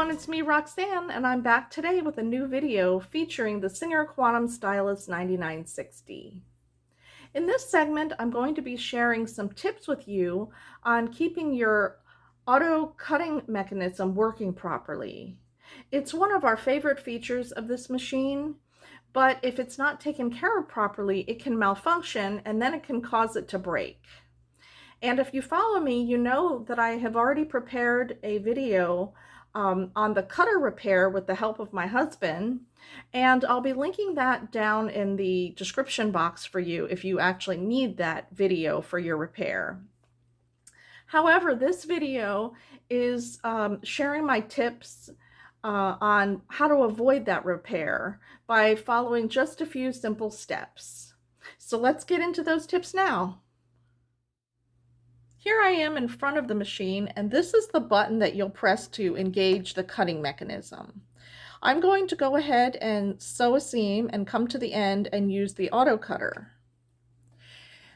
everyone, it's me, Roxanne, and I'm back today with a new video featuring the Singer Quantum Stylus 9960. In this segment, I'm going to be sharing some tips with you on keeping your auto cutting mechanism working properly. It's one of our favorite features of this machine, but if it's not taken care of properly, it can malfunction and then it can cause it to break. And if you follow me, you know that I have already prepared a video on the cutter repair with the help of my husband, and I'll be linking that down in the description box for you if you actually need that video for your repair. However, this video is sharing my tips on how to avoid that repair by following just a few simple steps. So let's get into those tips now. Here I am in front of the machine, and this is the button that you'll press to engage the cutting mechanism. I'm going to go ahead and sew a seam and come to the end and use the auto cutter.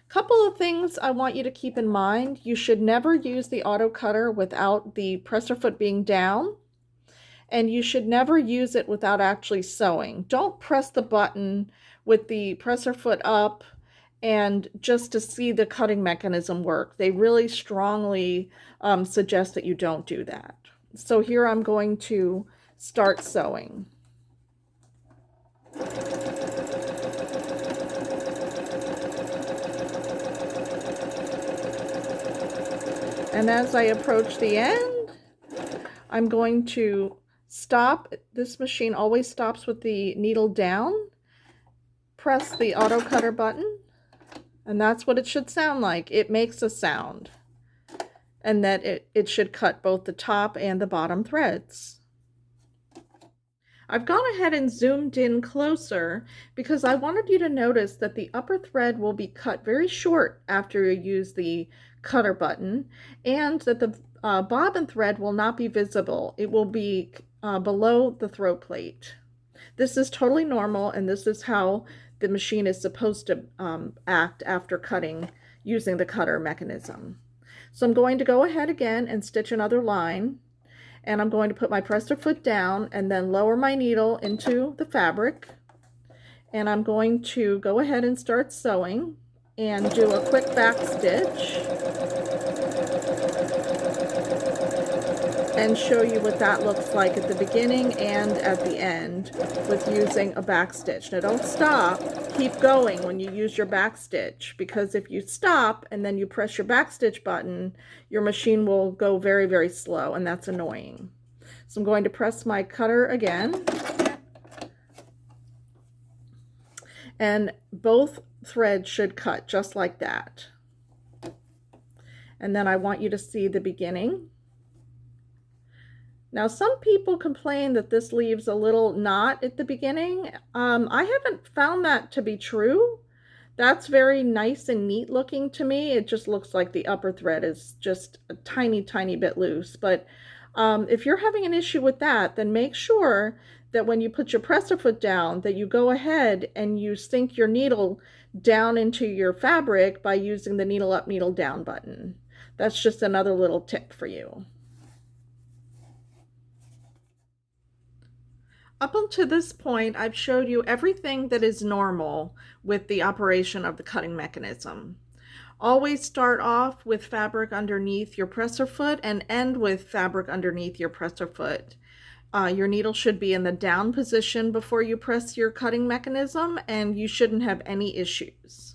Couple of things I want you to keep in mind. You should never use the auto cutter without the presser foot being down, and you should never use it without actually sewing. Don't press the button with the presser foot up and just to see the cutting mechanism work. They really strongly suggest that you don't do that. So here I'm going to start sewing. And as I approach the end, I'm going to stop. This machine always stops with the needle down. Press the auto cutter button. And that's what it should sound like. It makes a sound. And that it should cut both the top and the bottom threads. I've gone ahead and zoomed in closer because I wanted you to notice that the upper thread will be cut very short after you use the cutter button, and that the bobbin thread will not be visible. It will be below the throat plate. This is totally normal, and this is how the machine is supposed to act after cutting using the cutter mechanism. So I'm going to go ahead again and stitch another line, and I'm going to put my presser foot down and then lower my needle into the fabric, and I'm going to go ahead and start sewing and do a quick back stitch and show you what that looks like at the beginning and at the end with using a back stitch. Now don't stop, keep going when you use your back stitch, because if you stop and then you press your back stitch button, your machine will go very, very slow, and that's annoying. So I'm going to press my cutter again, and both threads should cut just like that. And then I want you to see the beginning. Now, some people complain that this leaves a little knot at the beginning. I haven't found that to be true. That's very nice and neat looking to me. It just looks like the upper thread is just a tiny, tiny bit loose. But if you're having an issue with that, then make sure that when you put your presser foot down, that you go ahead and you sink your needle down into your fabric by using the needle up, needle down button. That's just another little tip for you. Up until this point, I've showed you everything that is normal with the operation of the cutting mechanism. Always start off with fabric underneath your presser foot and end with fabric underneath your presser foot. Your needle should be in the down position before you press your cutting mechanism, and you shouldn't have any issues.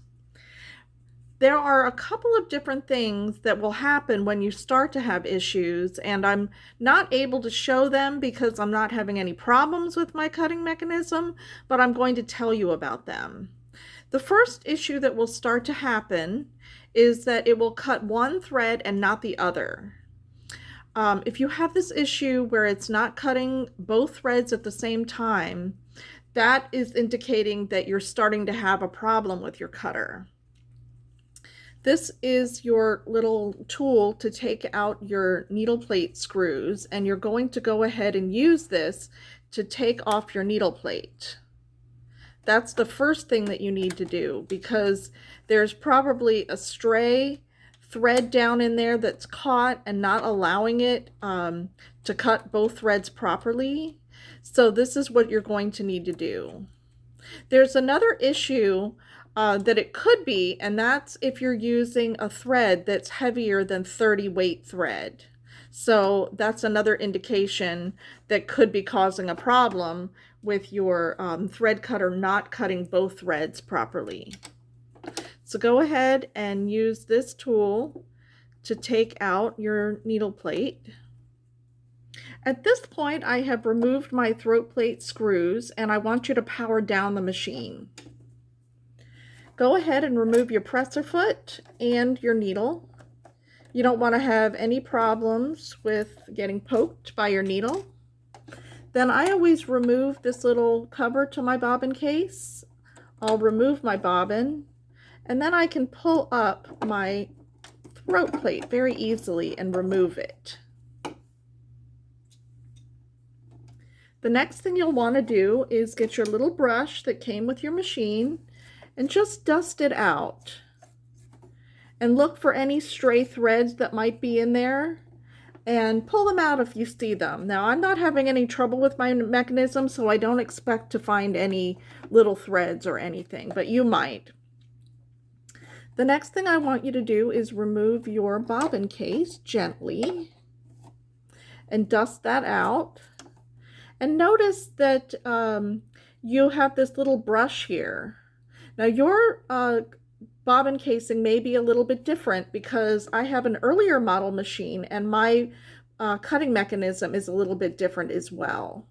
There are a couple of different things that will happen when you start to have issues, and I'm not able to show them because I'm not having any problems with my cutting mechanism, but I'm going to tell you about them. The first issue that will start to happen is that it will cut one thread and not the other. If you have this issue where it's not cutting both threads at the same time, that is indicating that you're starting to have a problem with your cutter. This is your little tool to take out your needle plate screws, and you're going to go ahead and use this to take off your needle plate. That's the first thing that you need to do, because there's probably a stray thread down in there that's caught and not allowing it to cut both threads properly. So this is what you're going to need to do. There's another issue that it could be, and that's if you're using a thread that's heavier than 30 weight thread. So that's another indication that could be causing a problem with your thread cutter not cutting both threads properly. So go ahead and use this tool to take out your needle plate. At this point, I have removed my throat plate screws, and I want you to power down the machine. Go ahead and remove your presser foot and your needle. You don't want to have any problems with getting poked by your needle. Then I always remove this little cover to my bobbin case. I'll remove my bobbin, and then I can pull up my throat plate very easily and remove it. The next thing you'll want to do is get your little brush that came with your machine and just dust it out. And look for any stray threads that might be in there and pull them out if you see them. Now, I'm not having any trouble with my mechanism, so I don't expect to find any little threads or anything, but you might. The next thing I want you to do is remove your bobbin case gently and dust that out. And notice that you have this little brush here. Now, your bobbin casing may be a little bit different because I have an earlier model machine and my cutting mechanism is a little bit different as well.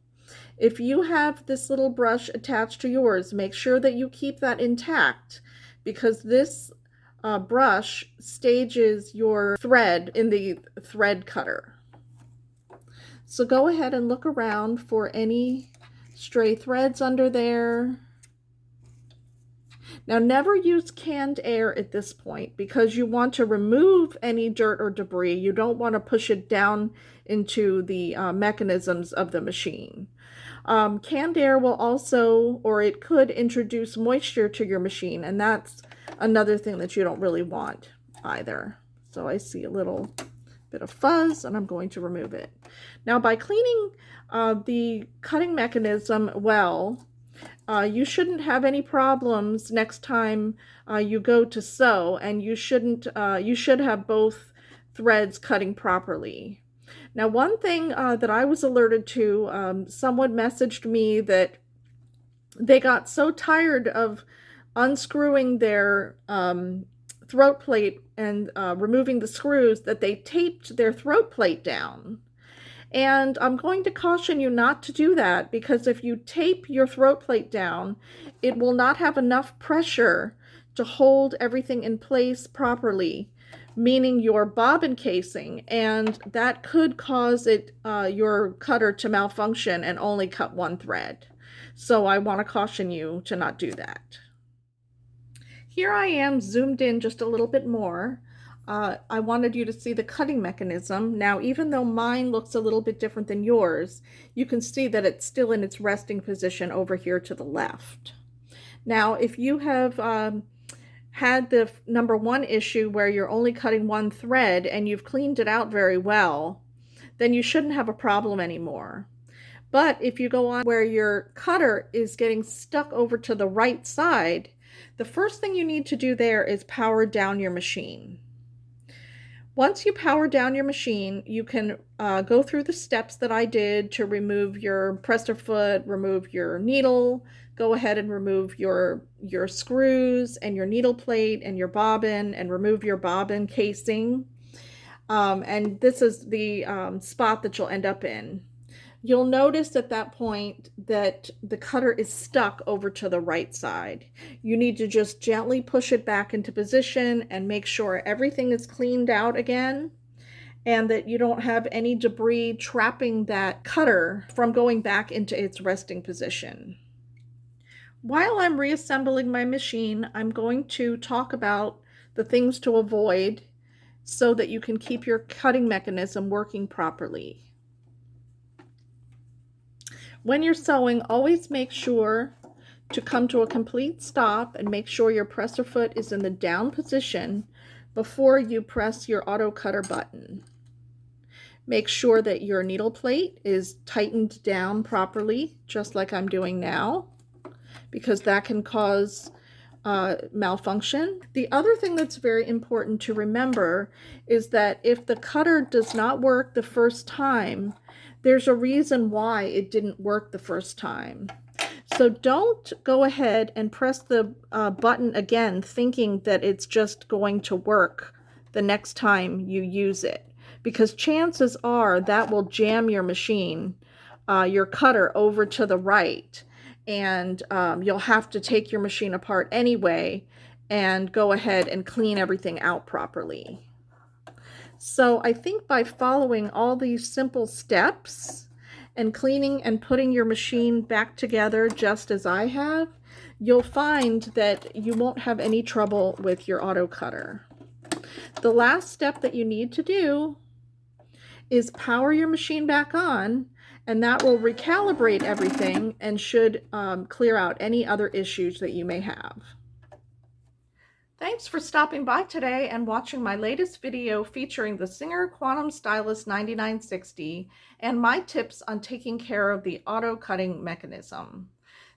If you have this little brush attached to yours, make sure that you keep that intact because this brush stages your thread in the thread cutter. So go ahead and look around for any stray threads under there. Now, never use canned air at this point because you want to remove any dirt or debris. You don't want to push it down into the mechanisms of the machine. Canned air will also, or it could introduce moisture to your machine, and that's another thing that you don't really want either. So I see a little bit of fuzz, and I'm going to remove it. Now, by cleaning the cutting mechanism well, you shouldn't have any problems next time you go to sew, and you should have both threads cutting properly. Now, one thing that I was alerted to, someone messaged me that they got so tired of unscrewing their throat plate and removing the screws that they taped their throat plate down. And I'm going to caution you not to do that because if you tape your throat plate down, it will not have enough pressure to hold everything in place properly, meaning your bobbin casing, and that could cause your cutter to malfunction and only cut one thread. So I want to caution you to not do that. Here I am zoomed in just a little bit more. I wanted you to see the cutting mechanism. Now, even though mine looks a little bit different than yours, you can see that it's still in its resting position over here to the left. Now, if you have had the number one issue where you're only cutting one thread and you've cleaned it out very well, then you shouldn't have a problem anymore. But if you go on where your cutter is getting stuck over to the right side, the first thing you need to do there is power down your machine. Once you power down your machine, you can go through the steps that I did to remove your presser foot, remove your needle, go ahead and remove your screws and your needle plate and your bobbin, and remove your bobbin casing. And this is the spot that you'll end up in. You'll notice at that point that the cutter is stuck over to the right side. You need to just gently push it back into position and make sure everything is cleaned out again and that you don't have any debris trapping that cutter from going back into its resting position. While I'm reassembling my machine, I'm going to talk about the things to avoid so that you can keep your cutting mechanism working properly. When you're sewing, always make sure to come to a complete stop and make sure your presser foot is in the down position before you press your auto cutter button. Make sure that your needle plate is tightened down properly, just like I'm doing now, because that can cause malfunction. The other thing that's very important to remember is that if the cutter does not work the first time, there's a reason why it didn't work the first time. So don't go ahead and press the button again thinking that it's just going to work the next time you use it, because chances are that will jam your machine, your cutter, over to the right, and you'll have to take your machine apart anyway and go ahead and clean everything out properly. So I think by following all these simple steps and cleaning and putting your machine back together just as I have, you'll find that you won't have any trouble with your auto cutter. The last step that you need to do is power your machine back on, and that will recalibrate everything and should clear out any other issues that you may have. Thanks for stopping by today and watching my latest video featuring the Singer Quantum Stylus 9960 and my tips on taking care of the auto cutting mechanism.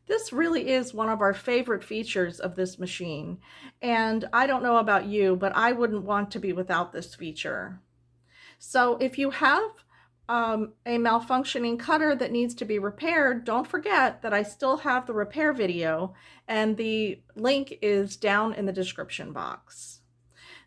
This really is one of our favorite features of this machine, and I don't know about you, but I wouldn't want to be without this feature. So if you have a malfunctioning cutter that needs to be repaired, don't forget that I still have the repair video, and the link is down in the description box.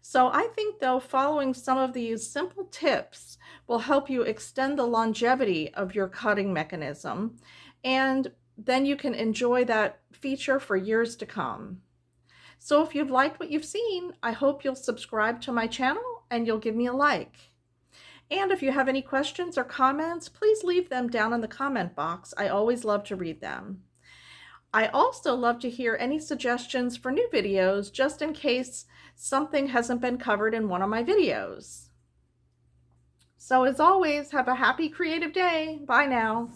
So I think, though, following some of these simple tips will help you extend the longevity of your cutting mechanism, and then you can enjoy that feature for years to come. So if you've liked what you've seen, I hope you'll subscribe to my channel and you'll give me a like. And if you have any questions or comments, please leave them down in the comment box. I always love to read them. I also love to hear any suggestions for new videos, just in case something hasn't been covered in one of my videos. So as always, have a happy creative day. Bye now.